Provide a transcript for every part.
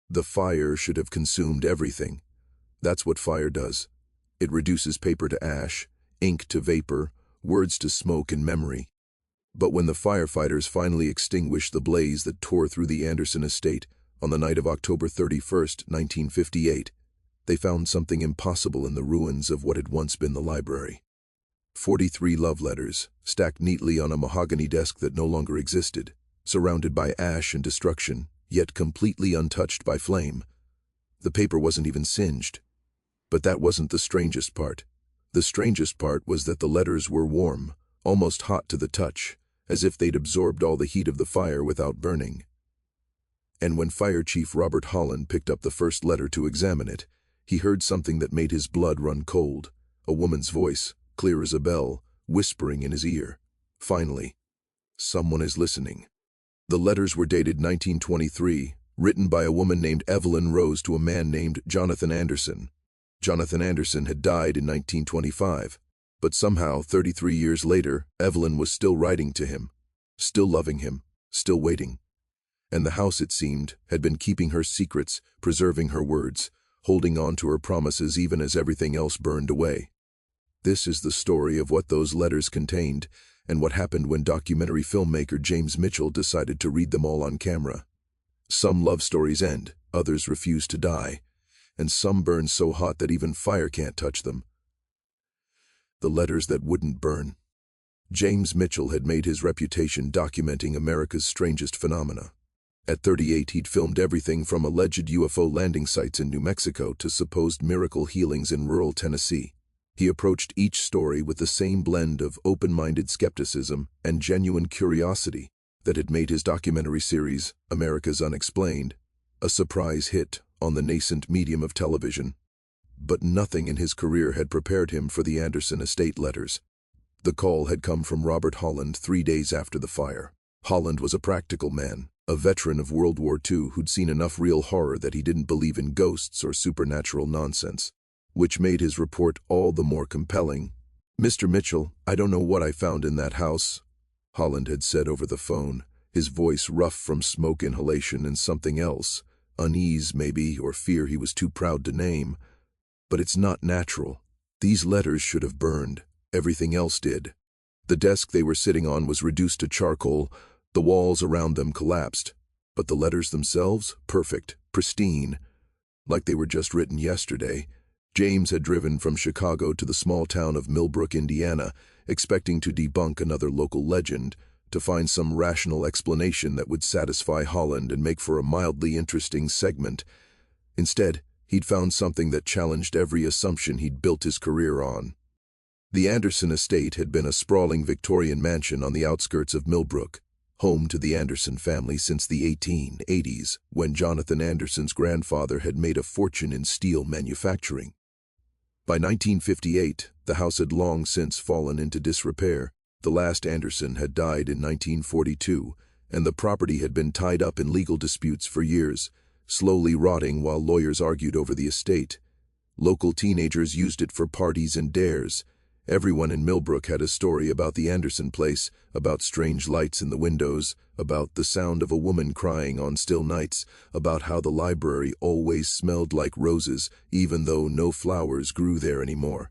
The fire should have consumed everything. That's what fire does. It reduces paper to ash, ink to vapor, words to smoke and memory. But when the firefighters finally extinguished the blaze that tore through the Anderson estate on the night of October 31st, 1958, they found something impossible in the ruins of what had once been the library. 43 love letters, stacked neatly on a mahogany desk that no longer existed, surrounded by ash and destruction, yet completely untouched by flame. The paper wasn't even singed. But that wasn't the strangest part. The strangest part was that the letters were warm, almost hot to the touch, as if they'd absorbed all the heat of the fire without burning. And when Fire Chief Robert Holland picked up the first letter to examine it, he heard something that made his blood run cold, a woman's voice, clear as a bell, whispering in his ear. Finally, someone is listening. The letters were dated 1923, written by a woman named Evelyn Rose to a man named Jonathan Anderson. Jonathan Anderson had died in 1925, but somehow 33 years later, Evelyn was still writing to him, still loving him, still waiting. And the house, it seemed, had been keeping her secrets, preserving her words, holding on to her promises even as everything else burned away. This is the story of what those letters contained and what happened when documentary filmmaker James Mitchell decided to read them all on camera. Some love stories end, others refuse to die, and some burn so hot that even fire can't touch them. The letters that wouldn't burn. James Mitchell had made his reputation documenting America's strangest phenomena. At 38, he'd filmed everything from alleged UFO landing sites in New Mexico to supposed miracle healings in rural Tennessee. He approached each story with the same blend of open-minded skepticism and genuine curiosity that had made his documentary series, America's Unexplained, a surprise hit on the nascent medium of television. But nothing in his career had prepared him for the Anderson estate letters. The call had come from Robert Holland 3 days after the fire. Holland was a practical man, a veteran of World War II who'd seen enough real horror that he didn't believe in ghosts or supernatural nonsense, which made his report all the more compelling. "Mr. Mitchell, I don't know what I found in that house," Holland had said over the phone, his voice rough from smoke inhalation and something else, unease maybe, or fear he was too proud to name. "But it's not natural. These letters should have burned. Everything else did. The desk they were sitting on was reduced to charcoal, the walls around them collapsed, but the letters themselves, perfect, pristine, like they were just written yesterday." James had driven from Chicago to the small town of Millbrook, Indiana, expecting to debunk another local legend, to find some rational explanation that would satisfy Holland and make for a mildly interesting segment. Instead, he'd found something that challenged every assumption he'd built his career on. The Anderson estate had been a sprawling Victorian mansion on the outskirts of Millbrook, home to the Anderson family since the 1880s, when Jonathan Anderson's grandfather had made a fortune in steel manufacturing. By 1958, the house had long since fallen into disrepair. The last Anderson had died in 1942, and the property had been tied up in legal disputes for years, slowly rotting while lawyers argued over the estate. Local teenagers used it for parties and dares. Everyone in Millbrook had a story about the Anderson place, about strange lights in the windows, about the sound of a woman crying on still nights, about how the library always smelled like roses, even though no flowers grew there anymore.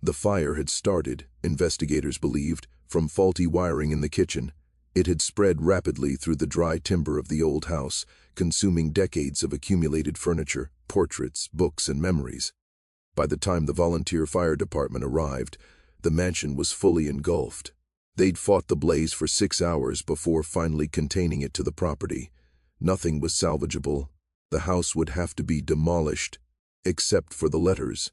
The fire had started, investigators believed, from faulty wiring in the kitchen. It had spread rapidly through the dry timber of the old house, consuming decades of accumulated furniture, portraits, books, and memories. By the time the volunteer fire department arrived, the mansion was fully engulfed. They'd fought the blaze for 6 hours before finally containing it to the property. Nothing was salvageable. The house would have to be demolished, except for the letters.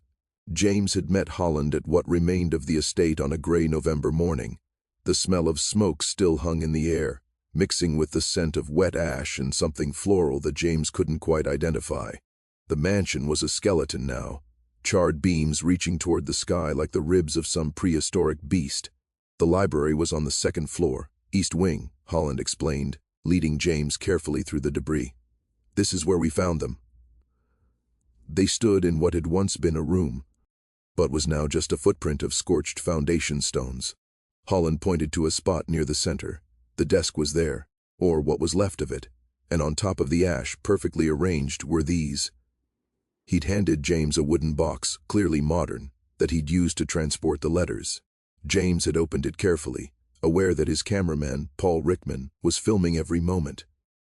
James had met Holland at what remained of the estate on a gray November morning. The smell of smoke still hung in the air, mixing with the scent of wet ash and something floral that James couldn't quite identify. The mansion was a skeleton now, charred beams reaching toward the sky like the ribs of some prehistoric beast. The library was on the second floor, east wing, Holland explained, leading James carefully through the debris. "This is where we found them." They stood in what had once been a room, but was now just a footprint of scorched foundation stones. Holland pointed to a spot near the center. The desk was there, or what was left of it, and on top of the ash, perfectly arranged, were these. He'd handed James a wooden box, clearly modern, that he'd used to transport the letters. James had opened it carefully, aware that his cameraman, Paul Rickman, was filming every moment.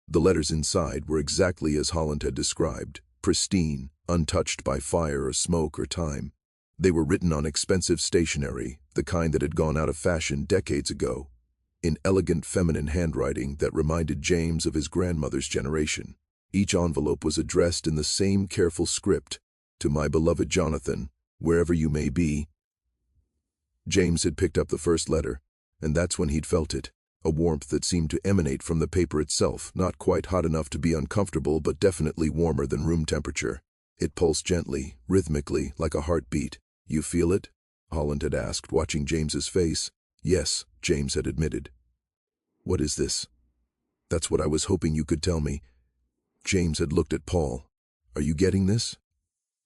The letters inside were exactly as Holland had described, pristine, untouched by fire or smoke or time. They were written on expensive stationery, the kind that had gone out of fashion decades ago, in elegant feminine handwriting that reminded James of his grandmother's generation. Each envelope was addressed in the same careful script, "To my beloved Jonathan, wherever you may be." James had picked up the first letter, and that's when he'd felt it, a warmth that seemed to emanate from the paper itself, not quite hot enough to be uncomfortable but definitely warmer than room temperature. It pulsed gently, rhythmically, like a heartbeat. "You feel it?" Holland had asked, watching James's face. "Yes," James had admitted. "What is this?" "That's what I was hoping you could tell me." James had looked at Paul. "Are you getting this?"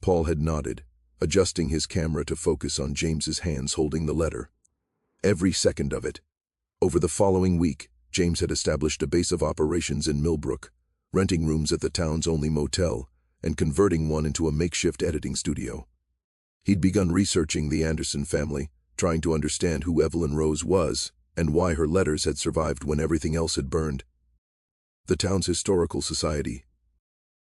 Paul had nodded, adjusting his camera to focus on James's hands holding the letter. Every second of it. Over the following week, James had established a base of operations in Millbrook, renting rooms at the town's only motel, and converting one into a makeshift editing studio. He'd begun researching the Anderson family, trying to understand who Evelyn Rose was, and why her letters had survived when everything else had burned. The town's historical society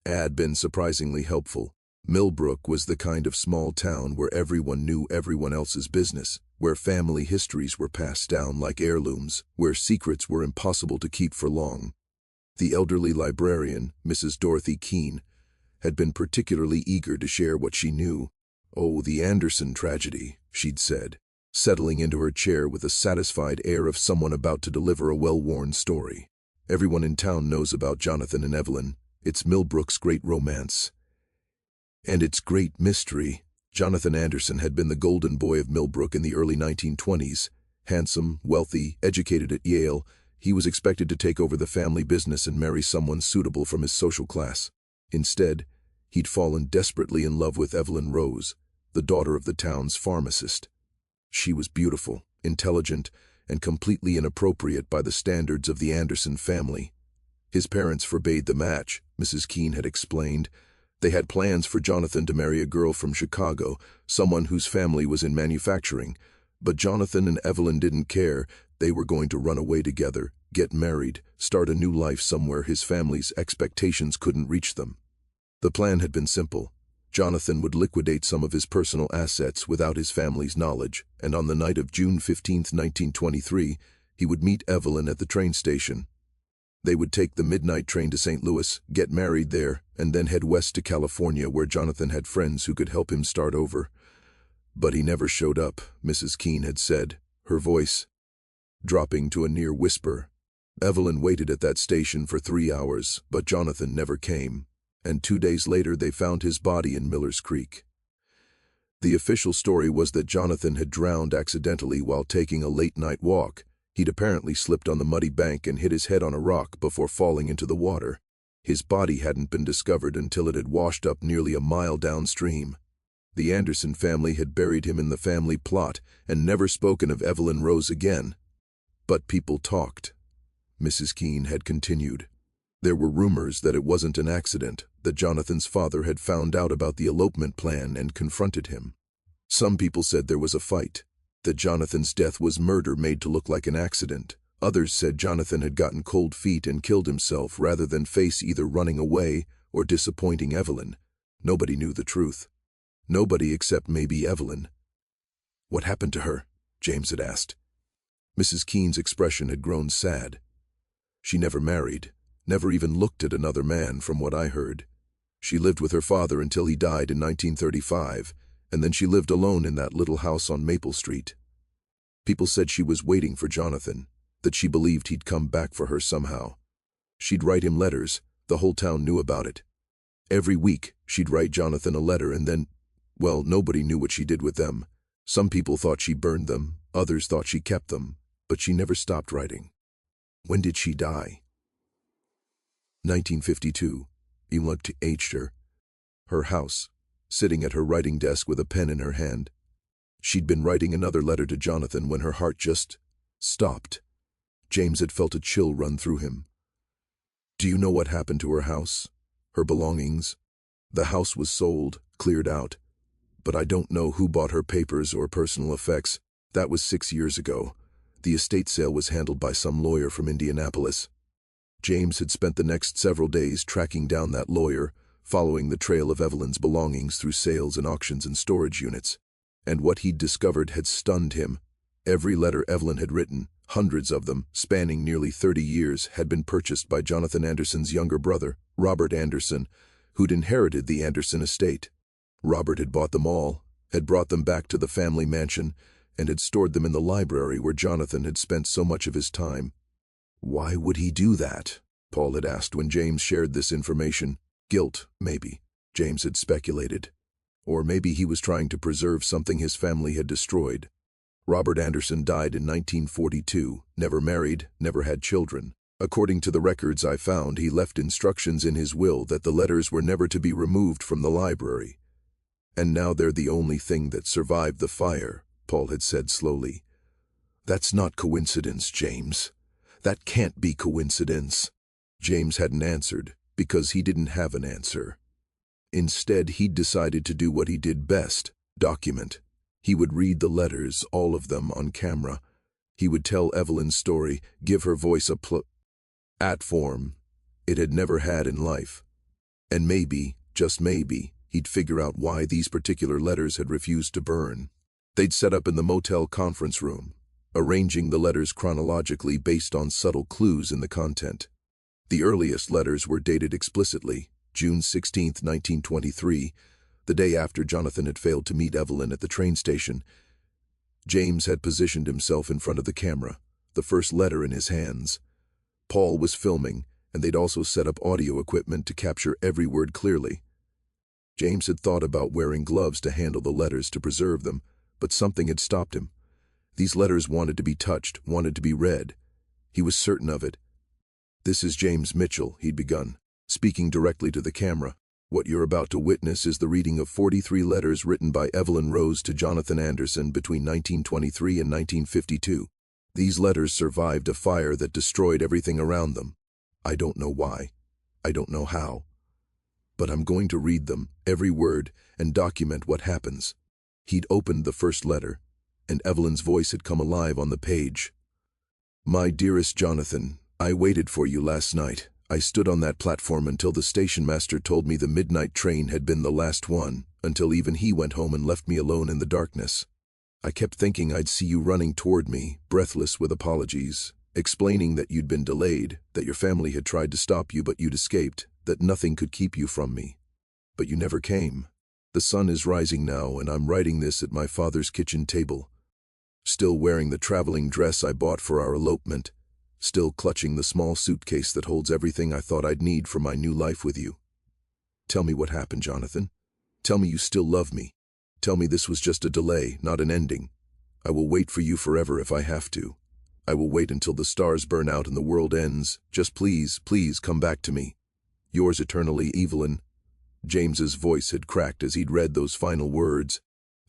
had been surprisingly helpful. Millbrook was the kind of small town where everyone knew everyone else's business, where family histories were passed down like heirlooms, where secrets were impossible to keep for long. The elderly librarian, Mrs. Dorothy Keene, had been particularly eager to share what she knew. "Oh, the Anderson tragedy," she'd said, settling into her chair with a satisfied air of someone about to deliver a well-worn story. "Everyone in town knows about Jonathan and Evelyn. It's Millbrook's great romance. And its great mystery." Jonathan Anderson had been the golden boy of Millbrook in the early 1920s. Handsome, wealthy, educated at Yale, he was expected to take over the family business and marry someone suitable from his social class. Instead, he'd fallen desperately in love with Evelyn Rose, the daughter of the town's pharmacist. She was beautiful, intelligent, and completely inappropriate by the standards of the Anderson family. His parents forbade the match, Mrs. Keene had explained. They had plans for Jonathan to marry a girl from Chicago, someone whose family was in manufacturing. But Jonathan and Evelyn didn't care. They were going to run away together, get married, start a new life somewhere his family's expectations couldn't reach them. The plan had been simple. Jonathan would liquidate some of his personal assets without his family's knowledge, and on the night of June 15, 1923, he would meet Evelyn at the train station. They would take the midnight train to St. Louis, get married there, and then head west to California where Jonathan had friends who could help him start over. But he never showed up, Mrs. Keene had said, her voice dropping to a near whisper. Evelyn waited at that station for 3 hours, but Jonathan never came, and 2 days later they found his body in Miller's Creek. The official story was that Jonathan had drowned accidentally while taking a late-night walk. He'd apparently slipped on the muddy bank and hit his head on a rock before falling into the water. His body hadn't been discovered until it had washed up nearly a mile downstream. The Anderson family had buried him in the family plot and never spoken of Evelyn Rose again. But people talked. Mrs. Keene had continued. There were rumors that it wasn't an accident, that Jonathan's father had found out about the elopement plan and confronted him. Some people said there was a fight, that Jonathan's death was murder made to look like an accident. Others said Jonathan had gotten cold feet and killed himself rather than face either running away or disappointing Evelyn. Nobody knew the truth. Nobody except maybe Evelyn. "What happened to her?" James had asked. Mrs. Keene's expression had grown sad. "She never married, never even looked at another man from what I heard. She lived with her father until he died in 1935, and then she lived alone in that little house on Maple Street. People said she was waiting for Jonathan, that she believed he'd come back for her somehow. She'd write him letters, the whole town knew about it. Every week, she'd write Jonathan a letter and then, well, nobody knew what she did with them. Some people thought she burned them, others thought she kept them, but she never stopped writing." "When did she die?" 1952. He looked at her house, sitting at her writing desk with a pen in her hand. She'd been writing another letter to Jonathan when her heart just stopped. James had felt a chill run through him. Do you know what happened to her house? Her belongings? The house was sold, cleared out. But I don't know who bought her papers or personal effects. That was 6 years ago. The estate sale was handled by some lawyer from Indianapolis. James had spent the next several days tracking down that lawyer, following the trail of Evelyn's belongings through sales and auctions and storage units. And what he'd discovered had stunned him. Every letter Evelyn had written, hundreds of them, spanning nearly 30 years, had been purchased by Jonathan Anderson's younger brother, Robert Anderson, who'd inherited the Anderson estate. Robert had bought them all, had brought them back to the family mansion, and had stored them in the library where Jonathan had spent so much of his time. Why would he do that? Paul had asked when James shared this information. Guilt, maybe, James had speculated. Or maybe he was trying to preserve something his family had destroyed. Robert Anderson died in 1942, never married, never had children. According to the records I found, he left instructions in his will that the letters were never to be removed from the library. And now they're the only thing that survived the fire, Paul had said slowly. That's not coincidence, James. That can't be coincidence. James hadn't answered, because he didn't have an answer. Instead, he'd decided to do what he did best, document. He would read the letters, all of them, on camera. He would tell Evelyn's story, give her voice a platform it had never had in life. And maybe, just maybe, he'd figure out why these particular letters had refused to burn. They'd set up in the motel conference room, arranging the letters chronologically based on subtle clues in the content. The earliest letters were dated explicitly, June 16, 1923, the day after Jonathan had failed to meet Evelyn at the train station. James had positioned himself in front of the camera, the first letter in his hands. Paul was filming, and they'd also set up audio equipment to capture every word clearly. James had thought about wearing gloves to handle the letters to preserve them, but something had stopped him. These letters wanted to be touched, wanted to be read. He was certain of it. "This is James Mitchell," he'd begun, speaking directly to the camera. "What you're about to witness is the reading of 43 letters written by Evelyn Rose to Jonathan Anderson between 1923 and 1952. These letters survived a fire that destroyed everything around them. I don't know why. I don't know how. But I'm going to read them, every word, and document what happens." He'd opened the first letter, and Evelyn's voice had come alive on the page. "My dearest Jonathan, I waited for you last night. I stood on that platform until the station master told me the midnight train had been the last one, until even he went home and left me alone in the darkness. I kept thinking I'd see you running toward me, breathless with apologies, explaining that you'd been delayed, that your family had tried to stop you but you'd escaped, that nothing could keep you from me. But you never came. The sun is rising now, and I'm writing this at my father's kitchen table, still wearing the traveling dress I bought for our elopement, still clutching the small suitcase that holds everything I thought I'd need for my new life with you. Tell me what happened, Jonathan. Tell me you still love me. Tell me this was just a delay, not an ending. I will wait for you forever if I have to. I will wait until the stars burn out and the world ends. Just please, please come back to me. Yours eternally, Evelyn." James's voice had cracked as he'd read those final words.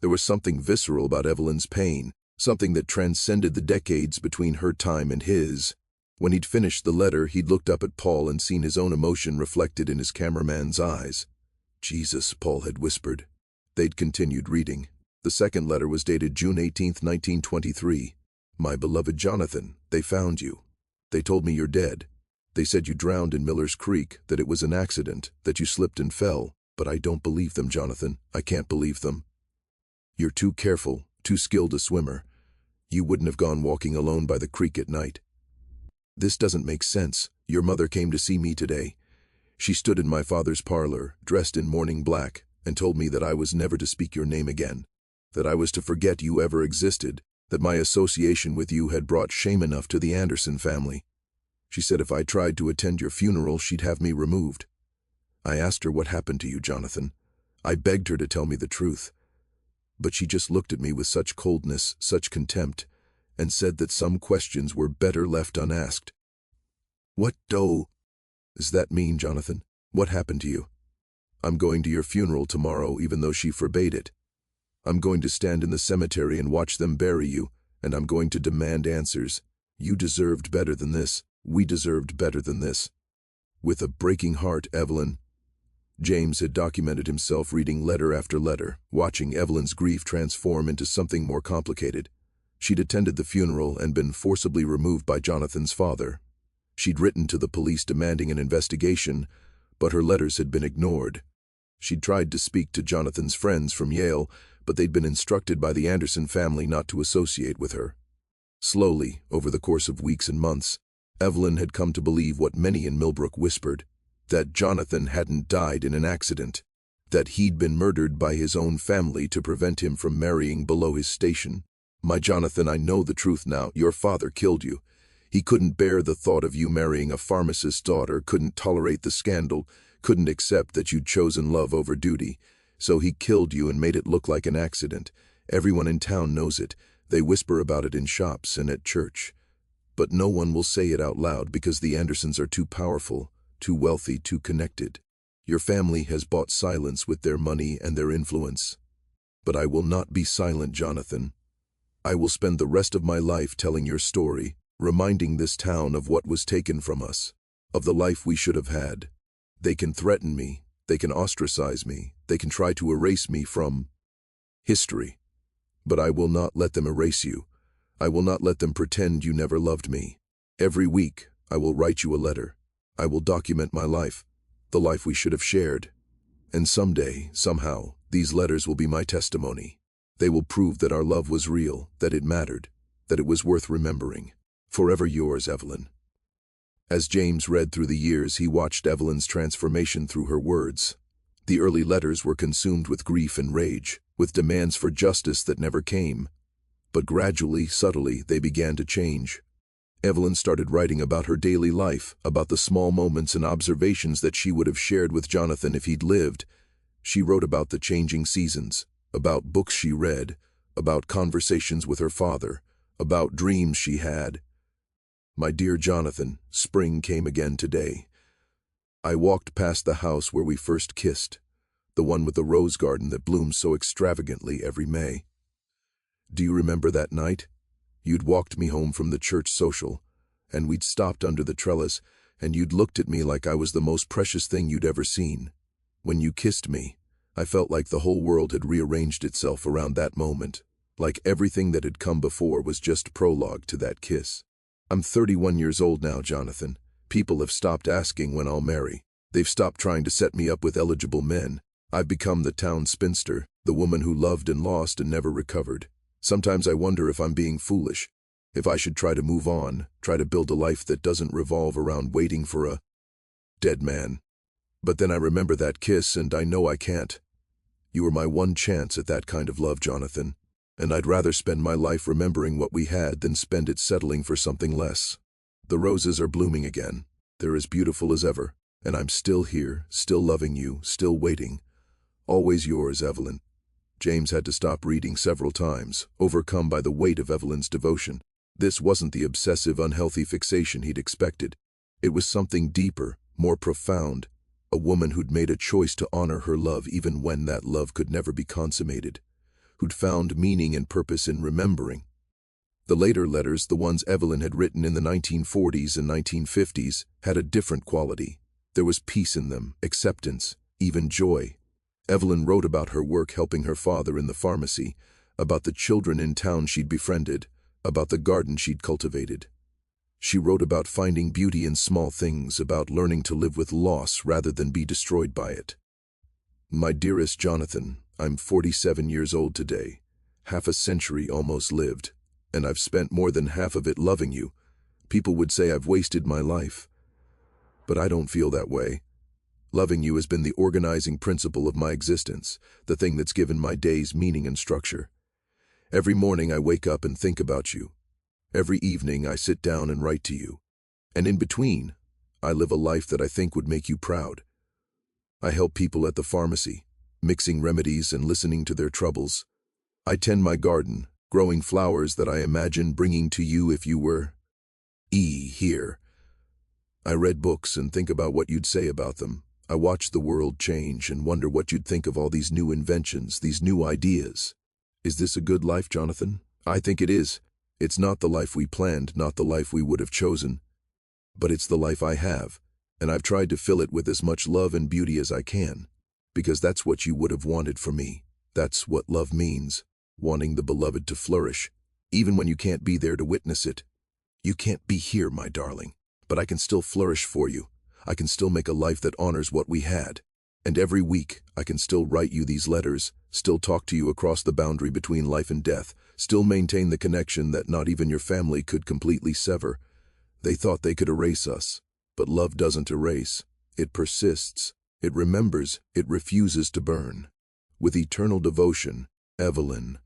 There was something visceral about Evelyn's pain, something that transcended the decades between her time and his. When he'd finished the letter, he'd looked up at Paul and seen his own emotion reflected in his cameraman's eyes. "Jesus," Paul had whispered. They'd continued reading. The second letter was dated June 18, 1923. "My beloved Jonathan, they found you. They told me you're dead. They said you drowned in Miller's Creek, that it was an accident, that you slipped and fell. But I don't believe them, Jonathan. I can't believe them. You're too careful, too skilled a swimmer. You wouldn't have gone walking alone by the creek at night. This doesn't make sense. Your mother came to see me today. She stood in my father's parlor, dressed in morning black, and told me that I was never to speak your name again, that I was to forget you ever existed, that my association with you had brought shame enough to the Anderson family. She said if I tried to attend your funeral, she'd have me removed. I asked her what happened to you, Jonathan. I begged her to tell me the truth. But she just looked at me with such coldness, such contempt, and said that some questions were better left unasked." "What does that mean, Jonathan? What happened to you?" "I'm going to your funeral tomorrow, even though she forbade it. I'm going to stand in the cemetery and watch them bury you, and I'm going to demand answers. You deserved better than this. We deserved better than this." With a breaking heart, Evelyn. James had documented himself reading letter after letter, watching Evelyn's grief transform into something more complicated. She'd attended the funeral and been forcibly removed by Jonathan's father. She'd written to the police demanding an investigation, but her letters had been ignored. She'd tried to speak to Jonathan's friends from Yale, but they'd been instructed by the Anderson family not to associate with her. Slowly, over the course of weeks and months, Evelyn had come to believe what many in Millbrook whispered, that Jonathan hadn't died in an accident, that he'd been murdered by his own family to prevent him from marrying below his station. My Jonathan, I know the truth now. Your father killed you. He couldn't bear the thought of you marrying a pharmacist's daughter, couldn't tolerate the scandal, couldn't accept that you'd chosen love over duty. So he killed you and made it look like an accident. Everyone in town knows it. They whisper about it in shops and at church. But no one will say it out loud because the Andersons are too powerful, too wealthy, too connected. Your family has bought silence with their money and their influence. But I will not be silent, Jonathan. I will spend the rest of my life telling your story, reminding this town of what was taken from us, of the life we should have had. They can threaten me, they can ostracize me, they can try to erase me from history. But I will not let them erase you. I will not let them pretend you never loved me. Every week, I will write you a letter. I will document my life, the life we should have shared. And someday, somehow, these letters will be my testimony. They will prove that our love was real, that it mattered, that it was worth remembering. Forever yours, Evelyn. As James read through the years, he watched Evelyn's transformation through her words. The early letters were consumed with grief and rage, with demands for justice that never came. But gradually, subtly, they began to change. Evelyn started writing about her daily life, about the small moments and observations that she would have shared with Jonathan if he'd lived. She wrote about the changing seasons, about books she read, about conversations with her father, about dreams she had. My dear Jonathan, spring came again today. I walked past the house where we first kissed, the one with the rose garden that blooms so extravagantly every May. Do you remember that night? You'd walked me home from the church social, and we'd stopped under the trellis, and you'd looked at me like I was the most precious thing you'd ever seen. When you kissed me, I felt like the whole world had rearranged itself around that moment, like everything that had come before was just prologue to that kiss. I'm 31 years old now, Jonathan. People have stopped asking when I'll marry. They've stopped trying to set me up with eligible men. I've become the town spinster, the woman who loved and lost and never recovered. Sometimes I wonder if I'm being foolish, if I should try to move on, try to build a life that doesn't revolve around waiting for a dead man. But then I remember that kiss and I know I can't. You were my one chance at that kind of love, Jonathan, and I'd rather spend my life remembering what we had than spend it settling for something less. The roses are blooming again. They're as beautiful as ever, and I'm still here, still loving you, still waiting. Always yours, Evelyn. James had to stop reading several times, overcome by the weight of Evelyn's devotion. This wasn't the obsessive, unhealthy fixation he'd expected. It was something deeper, more profound, a woman who'd made a choice to honor her love even when that love could never be consummated, who'd found meaning and purpose in remembering. The later letters, the ones Evelyn had written in the 1940s and 1950s, had a different quality. There was peace in them, acceptance, even joy. Evelyn wrote about her work helping her father in the pharmacy, about the children in town she'd befriended, about the garden she'd cultivated. She wrote about finding beauty in small things, about learning to live with loss rather than be destroyed by it. My dearest Jonathan, I'm 47 years old today, half a century almost lived, and I've spent more than half of it loving you. People would say I've wasted my life. But I don't feel that way. Loving you has been the organizing principle of my existence, the thing that's given my days meaning and structure. Every morning I wake up and think about you. Every evening I sit down and write to you. And in between, I live a life that I think would make you proud. I help people at the pharmacy, mixing remedies and listening to their troubles. I tend my garden, growing flowers that I imagine bringing to you if you were here. I read books and think about what you'd say about them. I watch the world change and wonder what you'd think of all these new inventions, these new ideas. Is this a good life, Jonathan? I think it is. It's not the life we planned, not the life we would have chosen. But it's the life I have, and I've tried to fill it with as much love and beauty as I can, because that's what you would have wanted for me. That's what love means, wanting the beloved to flourish, even when you can't be there to witness it. You can't be here, my darling, but I can still flourish for you. I can still make a life that honors what we had. And every week, I can still write you these letters, still talk to you across the boundary between life and death, still maintain the connection that not even your family could completely sever. They thought they could erase us, but love doesn't erase. It persists. It remembers. It refuses to burn. With eternal devotion, Evelyn.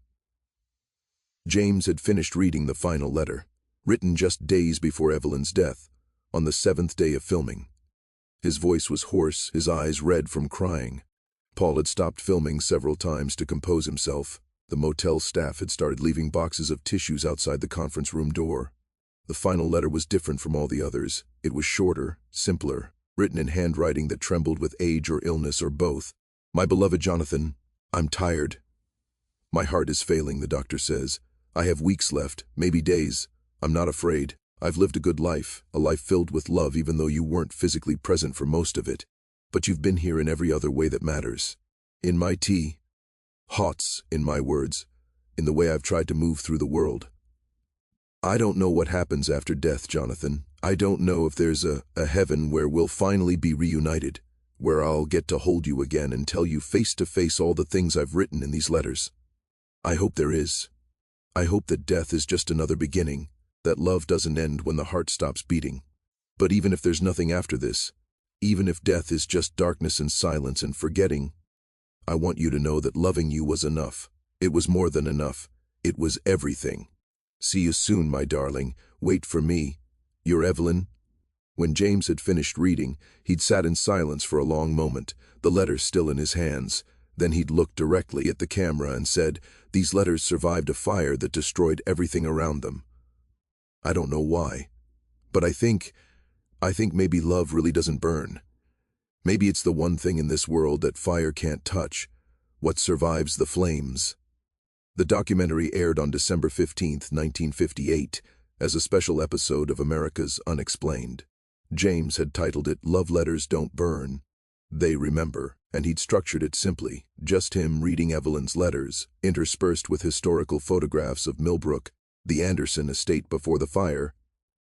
James had finished reading the final letter, written just days before Evelyn's death, on the 7th day of filming. His voice was hoarse, his eyes red from crying. Paul had stopped filming several times to compose himself. The motel staff had started leaving boxes of tissues outside the conference room door. The final letter was different from all the others. It was shorter, simpler, written in handwriting that trembled with age or illness or both. My beloved Jonathan, I'm tired. My heart is failing, the doctor says. I have weeks left, maybe days. I'm not afraid. I've lived a good life, a life filled with love even though you weren't physically present for most of it. But you've been here in every other way that matters. In my tea, hots, in my words, in the way I've tried to move through the world. I don't know what happens after death, Jonathan. I don't know if there's a heaven where we'll finally be reunited, where I'll get to hold you again and tell you face to face all the things I've written in these letters. I hope there is. I hope that death is just another beginning, that love doesn't end when the heart stops beating. But even if there's nothing after this, even if death is just darkness and silence and forgetting, I want you to know that loving you was enough. It was more than enough. It was everything. See you soon, my darling. Wait for me. Your Evelyn. When James had finished reading, he'd sat in silence for a long moment, the letter still in his hands. Then he'd looked directly at the camera and said, "These letters survived a fire that destroyed everything around them. I don't know why, but I think maybe love really doesn't burn. Maybe it's the one thing in this world that fire can't touch, what survives the flames." The documentary aired on December 15, 1958, as a special episode of America's Unexplained. James had titled it "Love Letters Don't Burn, They Remember," and he'd structured it simply, just him reading Evelyn's letters, interspersed with historical photographs of Millbrook, the Anderson estate before the fire,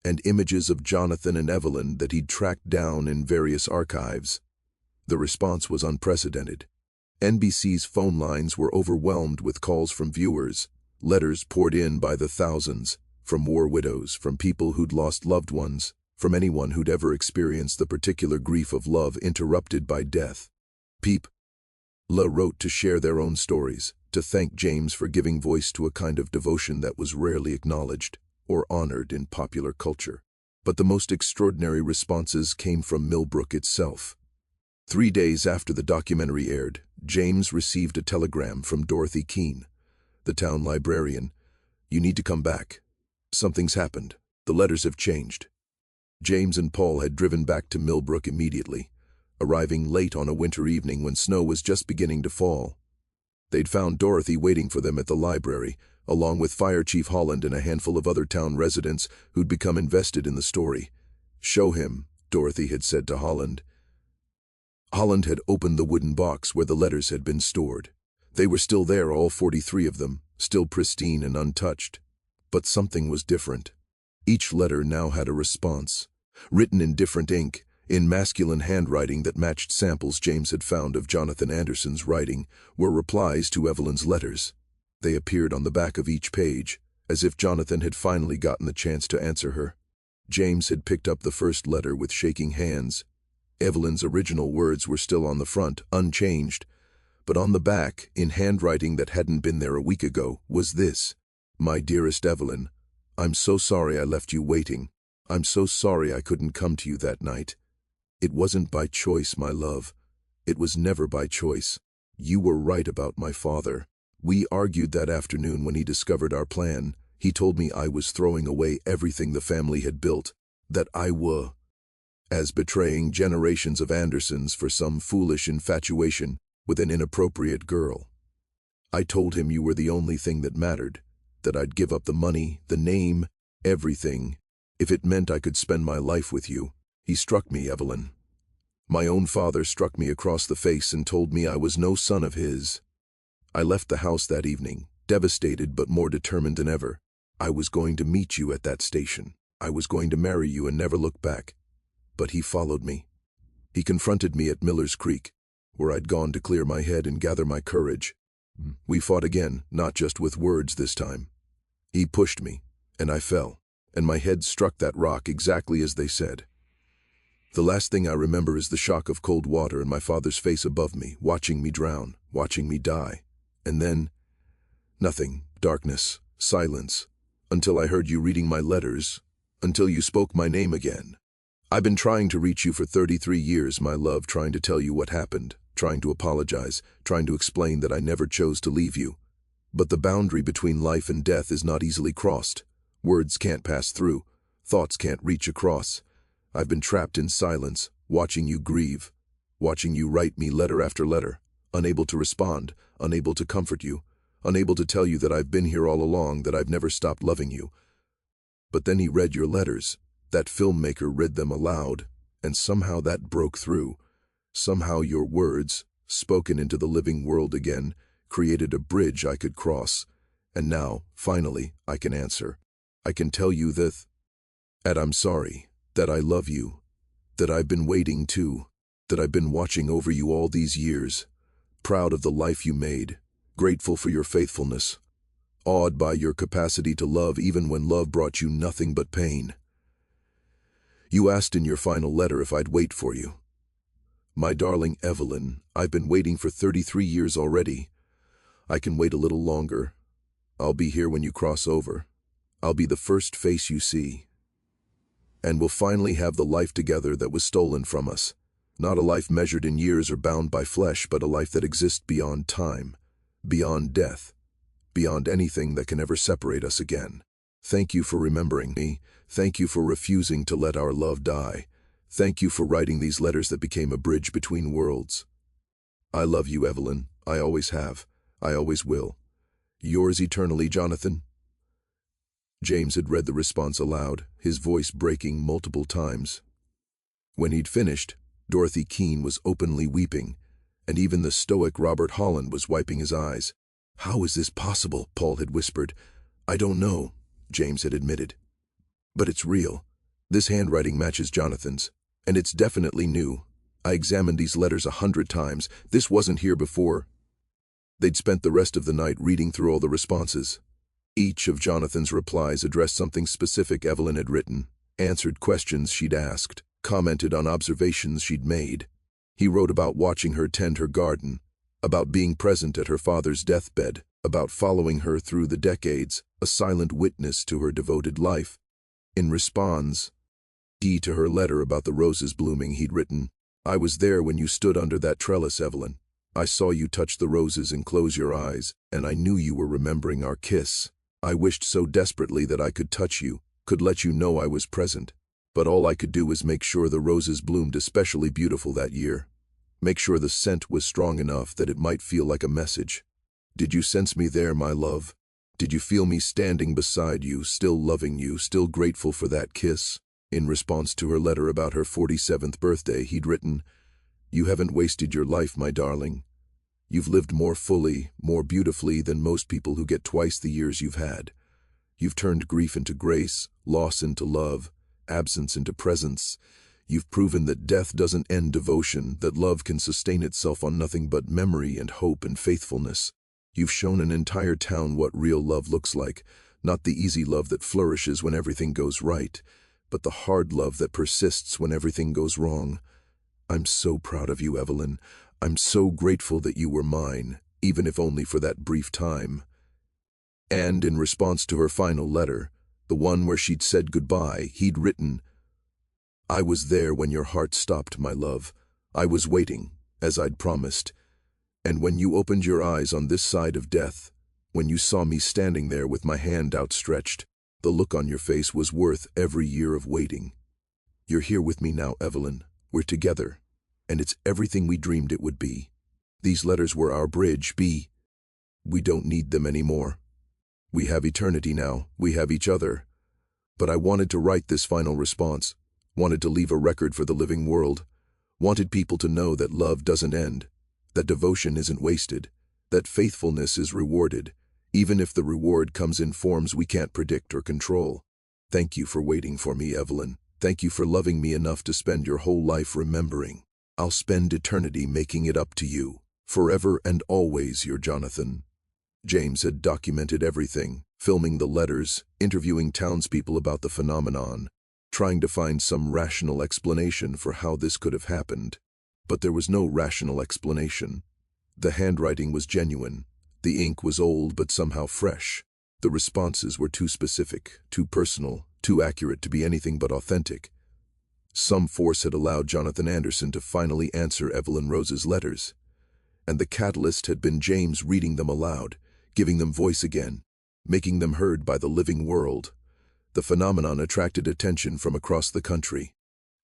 and images of Jonathan and Evelyn that he'd tracked down in various archives. The response was unprecedented. NBC's phone lines were overwhelmed with calls from viewers, letters poured in by the thousands, from war widows, from people who'd lost loved ones, from anyone who'd ever experienced the particular grief of love interrupted by death. People wrote to share their own stories, to thank James for giving voice to a kind of devotion that was rarely acknowledged or honored in popular culture. But the most extraordinary responses came from Millbrook itself. 3 days after the documentary aired, James received a telegram from Dorothy Keene, the town librarian. "You need to come back. Something's happened. The letters have changed." James and Paul had driven back to Millbrook immediately, arriving late on a winter evening when snow was just beginning to fall. They'd found Dorothy waiting for them at the library, along with Fire Chief Holland and a handful of other town residents who'd become invested in the story. "Show him," Dorothy had said to Holland. Holland had opened the wooden box where the letters had been stored. They were still there, all 43 of them, still pristine and untouched. But something was different. Each letter now had a response, written in different ink, in masculine handwriting that matched samples James had found of Jonathan Anderson's writing, were replies to Evelyn's letters. They appeared on the back of each page, as if Jonathan had finally gotten the chance to answer her. James had picked up the first letter with shaking hands. Evelyn's original words were still on the front, unchanged, but on the back, in handwriting that hadn't been there a week ago, was this: "My dearest Evelyn, I'm so sorry I left you waiting. I'm so sorry I couldn't come to you that night. It wasn't by choice, my love. It was never by choice. You were right about my father. We argued that afternoon when he discovered our plan. He told me I was throwing away everything the family had built, that I were as betraying generations of Andersons for some foolish infatuation with an inappropriate girl. I told him you were the only thing that mattered, that I'd give up the money, the name, everything, if it meant I could spend my life with you. He struck me, Evelyn. My own father struck me across the face and told me I was no son of his. I left the house that evening, devastated but more determined than ever. I was going to meet you at that station. I was going to marry you and never look back. But he followed me. He confronted me at Miller's Creek, where I'd gone to clear my head and gather my courage. We fought again, not just with words this time. He pushed me, and I fell, and my head struck that rock exactly as they said. The last thing I remember is the shock of cold water and my father's face above me, watching me drown, watching me die. And then, nothing, darkness, silence, until I heard you reading my letters, until you spoke my name again. I've been trying to reach you for 33 years, my love, trying to tell you what happened, trying to apologize, trying to explain that I never chose to leave you. But the boundary between life and death is not easily crossed. Words can't pass through, thoughts can't reach across. I've been trapped in silence, watching you grieve, watching you write me letter after letter, unable to respond, unable to comfort you, unable to tell you that I've been here all along, that I've never stopped loving you. But then he read your letters. That filmmaker read them aloud, and somehow that broke through. Somehow your words, spoken into the living world again, created a bridge I could cross. And now, finally, I can answer. I can tell you that I'm sorry, that I love you, that I've been waiting too, that I've been watching over you all these years, proud of the life you made, grateful for your faithfulness, awed by your capacity to love even when love brought you nothing but pain. You asked in your final letter if I'd wait for you. My darling Evelyn, I've been waiting for 33 years already. I can wait a little longer. I'll be here when you cross over. I'll be the first face you see. And we'll finally have the life together that was stolen from us. Not a life measured in years or bound by flesh, but a life that exists beyond time, beyond death, beyond anything that can ever separate us again. Thank you for remembering me. Thank you for refusing to let our love die. Thank you for writing these letters that became a bridge between worlds. I love you, Evelyn. I always have. I always will. Yours eternally, Jonathan. James had read the response aloud, his voice breaking multiple times. When he'd finished, Dorothy Keene was openly weeping, and even the stoic Robert Holland was wiping his eyes. "How is this possible?" Paul had whispered. "I don't know," James had admitted. "But it's real. This handwriting matches Jonathan's, and it's definitely new. I examined these letters 100 times. This wasn't here before." They'd spent the rest of the night reading through all the responses. Each of Jonathan's replies addressed something specific Evelyn had written, answered questions she'd asked, commented on observations she'd made. He wrote about watching her tend her garden, about being present at her father's deathbed, about following her through the decades, a silent witness to her devoted life. In response, to her letter about the roses blooming, he'd written, "I was there when you stood under that trellis, Evelyn. I saw you touch the roses and close your eyes, and I knew you were remembering our kiss. I wished so desperately that I could touch you, could let you know I was present. But all I could do was make sure the roses bloomed especially beautiful that year. Make sure the scent was strong enough that it might feel like a message. Did you sense me there, my love? Did you feel me standing beside you, still loving you, still grateful for that kiss?" In response to her letter about her 47th birthday, he'd written, "You haven't wasted your life, my darling. You've lived more fully, more beautifully than most people who get twice the years you've had. You've turned grief into grace, loss into love, absence into presence. You've proven that death doesn't end devotion, that love can sustain itself on nothing but memory and hope and faithfulness. You've shown an entire town what real love looks like, not the easy love that flourishes when everything goes right, but the hard love that persists when everything goes wrong. I'm so proud of you, Evelyn. I'm so grateful that you were mine, even if only for that brief time." And in response to her final letter, the one where she'd said goodbye, he'd written, "I was there when your heart stopped, my love. I was waiting, as I'd promised. And when you opened your eyes on this side of death, when you saw me standing there with my hand outstretched, the look on your face was worth every year of waiting. You're here with me now, Evelyn. We're together, and it's everything we dreamed it would be. These letters were our bridge. We don't need them anymore. We have eternity now. We have each other. But I wanted to write this final response, wanted to leave a record for the living world, wanted people to know that love doesn't end, that devotion isn't wasted, that faithfulness is rewarded, even if the reward comes in forms we can't predict or control. Thank you for waiting for me, Evelyn. Thank you for loving me enough to spend your whole life remembering. I'll spend eternity making it up to you. Forever and always, your Jonathan. James had documented everything, filming the letters, interviewing townspeople about the phenomenon, trying to find some rational explanation for how this could have happened. But there was no rational explanation. The handwriting was genuine. The ink was old but somehow fresh. The responses were too specific, too personal, too accurate to be anything but authentic. Some force had allowed Jonathan Anderson to finally answer Evelyn Rose's letters. And the catalyst had been James reading them aloud, giving them voice again, making them heard by the living world. The phenomenon attracted attention from across the country.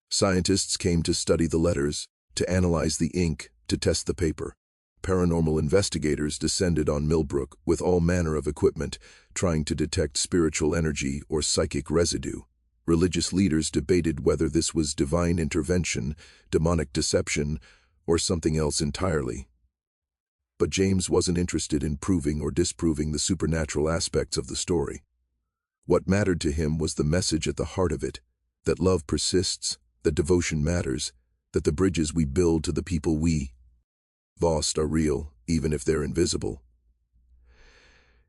Scientists came to study the letters, to analyze the ink, to test the paper. Paranormal investigators descended on Millbrook with all manner of equipment, trying to detect spiritual energy or psychic residue. Religious leaders debated whether this was divine intervention, demonic deception, or something else entirely. But James wasn't interested in proving or disproving the supernatural aspects of the story. What mattered to him was the message at the heart of it, that love persists, that devotion matters, that the bridges we build to the people we lost are real, even if they're invisible.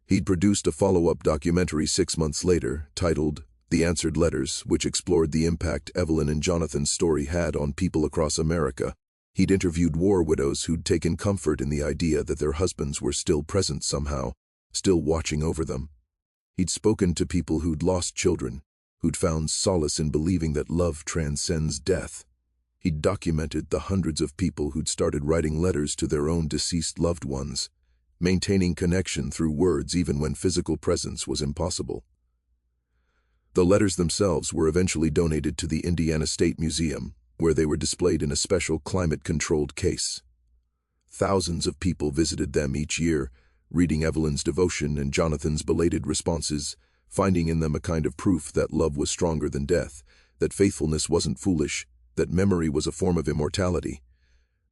He'd produced a follow-up documentary 6 months later, titled The Answered Letters, which explored the impact Evelyn and Jonathan's story had on people across America. He'd interviewed war widows who'd taken comfort in the idea that their husbands were still present somehow, still watching over them. He'd spoken to people who'd lost children, who'd found solace in believing that love transcends death. He'd documented the hundreds of people who'd started writing letters to their own deceased loved ones, maintaining connection through words even when physical presence was impossible. The letters themselves were eventually donated to the Indiana State Museum, where they were displayed in a special climate-controlled case. Thousands of people visited them each year, reading Evelyn's devotion and Jonathan's belated responses, finding in them a kind of proof that love was stronger than death, that faithfulness wasn't foolish, that memory was a form of immortality.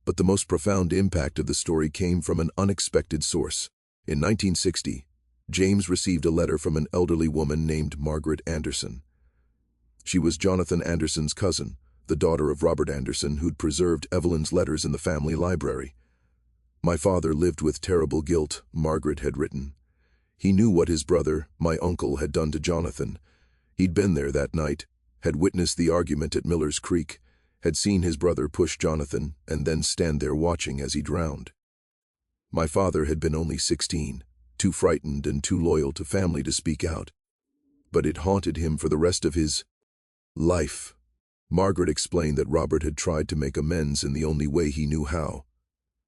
But the most profound impact of the story came from an unexpected source. In 1960, James received a letter from an elderly woman named Margaret Anderson. She was Jonathan Anderson's cousin, the daughter of Robert Anderson, who'd preserved Evelyn's letters in the family library. "My father lived with terrible guilt," Margaret had written. "He knew what his brother, my uncle, had done to Jonathan. He'd been there that night, had witnessed the argument at Miller's Creek, had seen his brother push Jonathan and then stand there watching as he drowned. My father had been only 16, too frightened and too loyal to family to speak out. But it haunted him for the rest of his life." Margaret explained that Robert had tried to make amends in the only way he knew how.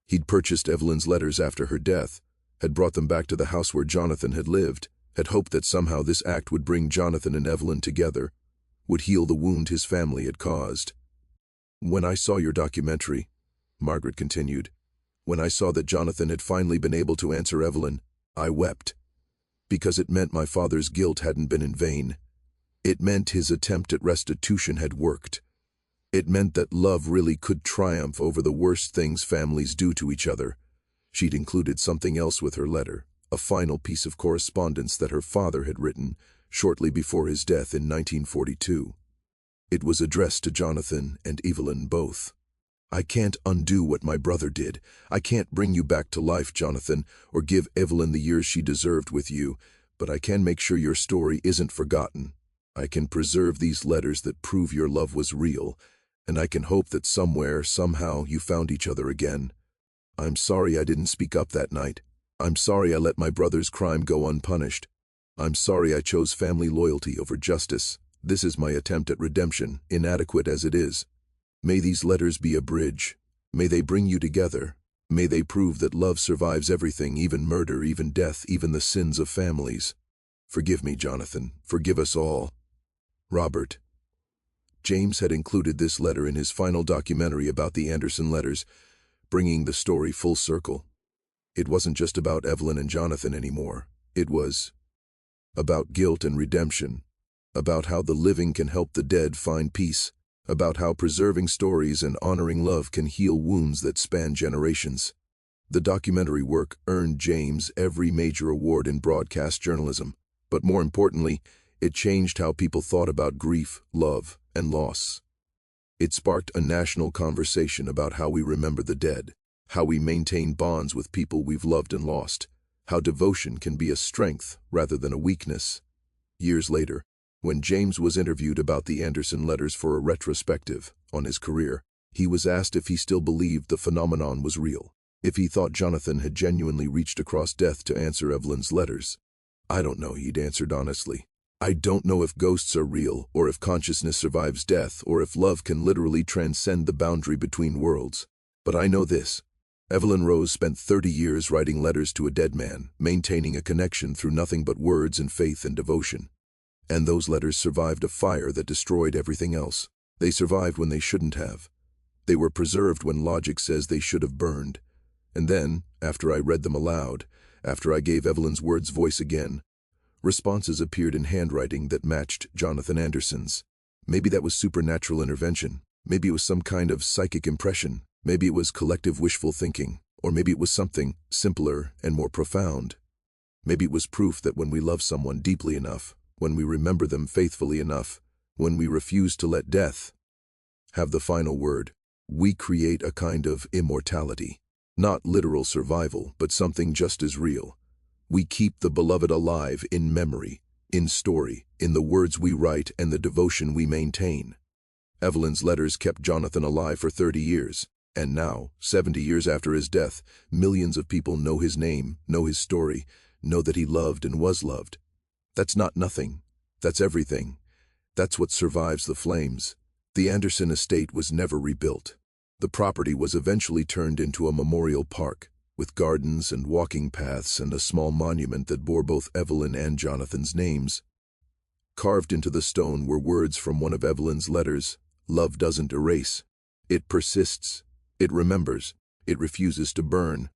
He'd purchased Evelyn's letters after her death, had brought them back to the house where Jonathan had lived, had hoped that somehow this act would bring Jonathan and Evelyn together, would heal the wound his family had caused. "When I saw your documentary," Margaret continued, "when I saw that Jonathan had finally been able to answer Evelyn, I wept. Because it meant my father's guilt hadn't been in vain. It meant his attempt at restitution had worked. It meant that love really could triumph over the worst things families do to each other." She'd included something else with her letter, a final piece of correspondence that her father had written shortly before his death in 1942. It was addressed to Jonathan and Evelyn both. "I can't undo what my brother did. I can't bring you back to life, Jonathan, or give Evelyn the years she deserved with you, but I can make sure your story isn't forgotten. I can preserve these letters that prove your love was real, and I can hope that somewhere, somehow, you found each other again. I'm sorry I didn't speak up that night. I'm sorry I let my brother's crime go unpunished. I'm sorry I chose family loyalty over justice. This is my attempt at redemption, inadequate as it is. May these letters be a bridge. May they bring you together. May they prove that love survives everything, even murder, even death, even the sins of families. Forgive me, Jonathan. Forgive us all. Robert." James had included this letter in his final documentary about the Anderson letters, bringing the story full circle. It wasn't just about Evelyn and Jonathan anymore. It was about guilt and redemption, about how the living can help the dead find peace, about how preserving stories and honoring love can heal wounds that span generations. The documentary work earned James every major award in broadcast journalism, but more importantly, it changed how people thought about grief, love, and loss. It sparked a national conversation about how we remember the dead, how we maintain bonds with people we've loved and lost, how devotion can be a strength rather than a weakness. Years later, when James was interviewed about the Anderson letters for a retrospective on his career, he was asked if he still believed the phenomenon was real, if he thought Jonathan had genuinely reached across death to answer Evelyn's letters. "I don't know," he'd answered honestly. "I don't know if ghosts are real, or if consciousness survives death, or if love can literally transcend the boundary between worlds. But I know this. Evelyn Rose spent 30 years writing letters to a dead man, maintaining a connection through nothing but words and faith and devotion. And those letters survived a fire that destroyed everything else. They survived when they shouldn't have. They were preserved when logic says they should have burned. And then, after I read them aloud, after I gave Evelyn's words voice again, responses appeared in handwriting that matched Jonathan Anderson's. Maybe that was supernatural intervention. Maybe it was some kind of psychic impression. Maybe it was collective wishful thinking. Or maybe it was something simpler and more profound. Maybe it was proof that when we love someone deeply enough, when we remember them faithfully enough, when we refuse to let death have the final word, we create a kind of immortality. Not literal survival, but something just as real. We keep the beloved alive in memory, in story, in the words we write and the devotion we maintain. Evelyn's letters kept Jonathan alive for 30 years, and now, 70 years after his death, millions of people know his name, know his story, know that he loved and was loved. That's not nothing. That's everything. That's what survives the flames. The Anderson estate was never rebuilt. The property was eventually turned into a memorial park, with gardens and walking paths and a small monument that bore both Evelyn and Jonathan's names. Carved into the stone were words from one of Evelyn's letters: "Love doesn't erase. It persists. It remembers. It refuses to burn."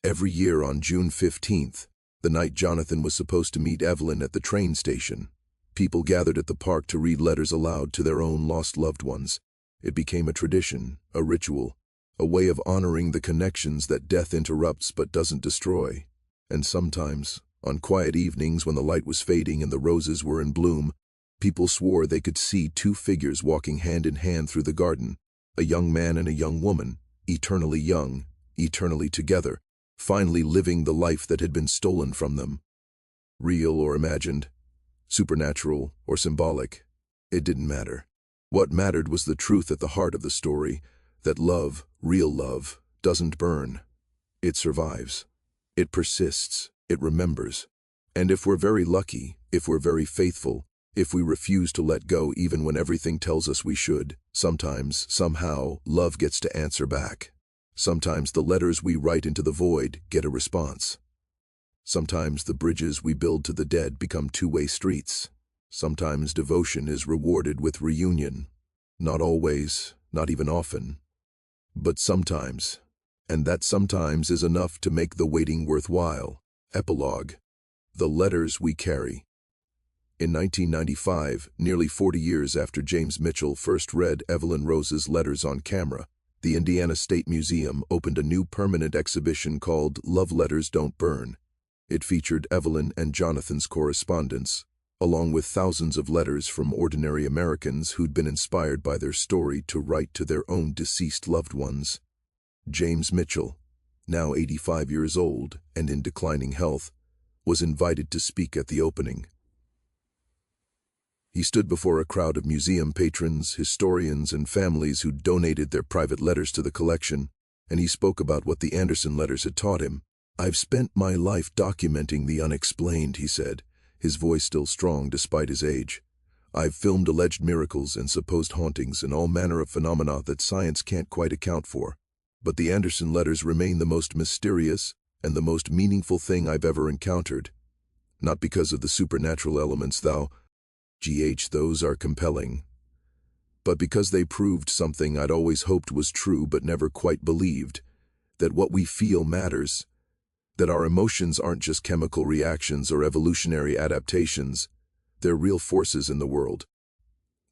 Every year on June 15th, the night Jonathan was supposed to meet Evelyn at the train station, people gathered at the park to read letters aloud to their own lost loved ones. It became a tradition, a ritual, a way of honoring the connections that death interrupts but doesn't destroy. And sometimes, on quiet evenings when the light was fading and the roses were in bloom, people swore they could see two figures walking hand in hand through the garden, a young man and a young woman, eternally young, eternally together, finally living the life that had been stolen from them. Real or imagined, supernatural or symbolic, it didn't matter. What mattered was the truth at the heart of the story, that love, real love, doesn't burn. It survives. It persists. It remembers. And if we're very lucky, if we're very faithful, if we refuse to let go even when everything tells us we should, sometimes, somehow, love gets to answer back. Sometimes the letters we write into the void get a response. Sometimes the bridges we build to the dead become two-way streets. Sometimes devotion is rewarded with reunion. Not always, not even often. But sometimes. And that sometimes is enough to make the waiting worthwhile. Epilogue. The letters we carry. In 1995, nearly 40 years after James Mitchell first read Evelyn Rose's letters on camera, the Indiana State Museum opened a new permanent exhibition called Love Letters Don't Burn. It featured Evelyn and Jonathan's correspondence, along with thousands of letters from ordinary Americans who'd been inspired by their story to write to their own deceased loved ones. James Mitchell, now 85 years old and in declining health, was invited to speak at the opening. He stood before a crowd of museum patrons, historians, and families who donated their private letters to the collection, and he spoke about what the Anderson letters had taught him. "I've spent my life documenting the unexplained," he said, his voice still strong despite his age. "I've filmed alleged miracles and supposed hauntings and all manner of phenomena that science can't quite account for. But the Anderson letters remain the most mysterious and the most meaningful thing I've ever encountered. Not because of the supernatural elements, those are compelling, but because they proved something I'd always hoped was true but never quite believed, that what we feel matters, that our emotions aren't just chemical reactions or evolutionary adaptations, they're real forces in the world.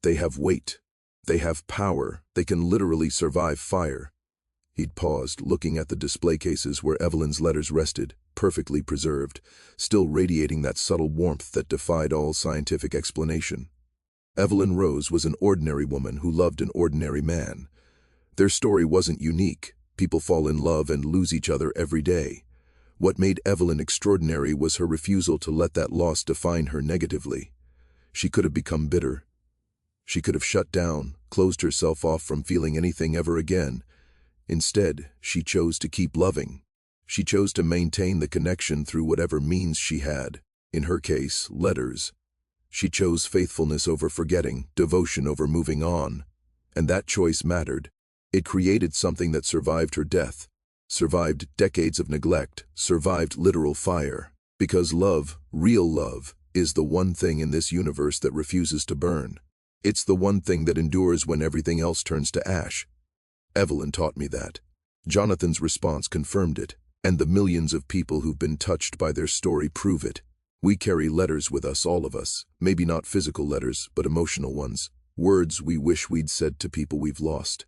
They have weight, They have power. They can literally survive fire. He'd paused, looking at the display cases where Evelyn's letters rested, perfectly preserved, still radiating that subtle warmth that defied all scientific explanation. Evelyn Rose was an ordinary woman who loved an ordinary man. Their story wasn't unique. People fall in love and lose each other every day. What made Evelyn extraordinary was her refusal to let that loss define her negatively. She could have become bitter. She could have shut down, closed herself off from feeling anything ever again. Instead, she chose to keep loving. She chose to maintain the connection through whatever means she had. In her case, letters. She chose faithfulness over forgetting, devotion over moving on. And that choice mattered. It created something that survived her death, survived decades of neglect, survived literal fire. Because love, real love, is the one thing in this universe that refuses to burn. It's the one thing that endures when everything else turns to ash. Evelyn taught me that. Jonathan's response confirmed it, and the millions of people who've been touched by their story prove it. We carry letters with us, all of us. Maybe not physical letters, but emotional ones. Words we wish we'd said to people we've lost.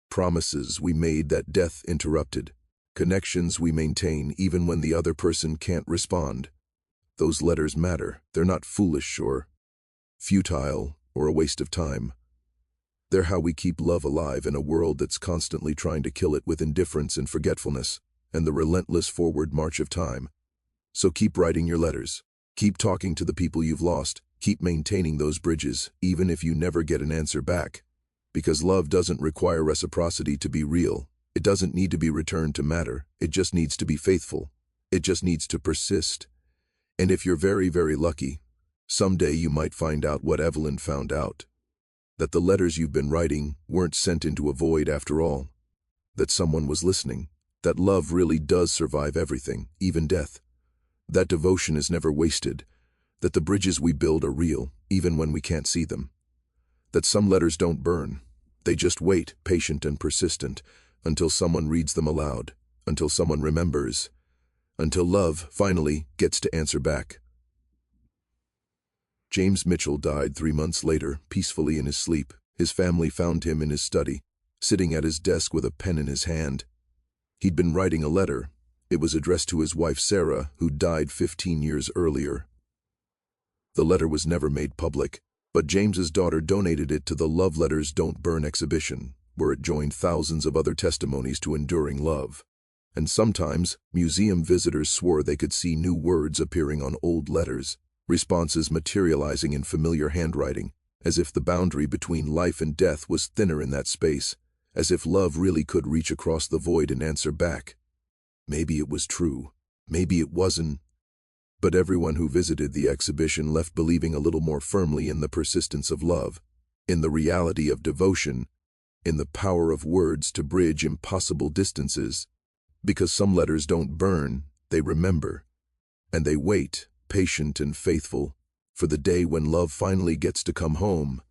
Promises we made that death interrupted. Connections we maintain even when the other person can't respond. Those letters matter. They're not foolish or futile or a waste of time. They're how we keep love alive in a world that's constantly trying to kill it with indifference and forgetfulness, and the relentless forward march of time. So keep writing your letters. Keep talking to the people you've lost. Keep maintaining those bridges, even if you never get an answer back. Because love doesn't require reciprocity to be real. It doesn't need to be returned to matter. It just needs to be faithful. It just needs to persist. And if you're very, very lucky, someday you might find out what Evelyn found out. That the letters you've been writing weren't sent into a void after all. That someone was listening. That love really does survive everything, even death. That devotion is never wasted. That the bridges we build are real, even when we can't see them. That some letters don't burn. They just wait, patient and persistent, until someone reads them aloud, until someone remembers, until love, finally, gets to answer back. James Mitchell died 3 months later, peacefully in his sleep. His family found him in his study, sitting at his desk with a pen in his hand. He'd been writing a letter. It was addressed to his wife Sarah, who died 15 years earlier. The letter was never made public, but James's daughter donated it to the Love Letters Don't Burn exhibition, where it joined thousands of other testimonies to enduring love. And sometimes, museum visitors swore they could see new words appearing on old letters, responses materializing in familiar handwriting, as if the boundary between life and death was thinner in that space, as if love really could reach across the void and answer back. Maybe it was true. Maybe it wasn't. But everyone who visited the exhibition left believing a little more firmly in the persistence of love, in the reality of devotion, in the power of words to bridge impossible distances. Because some letters don't burn, they remember. And they wait, patient and faithful, for the day when love finally gets to come home.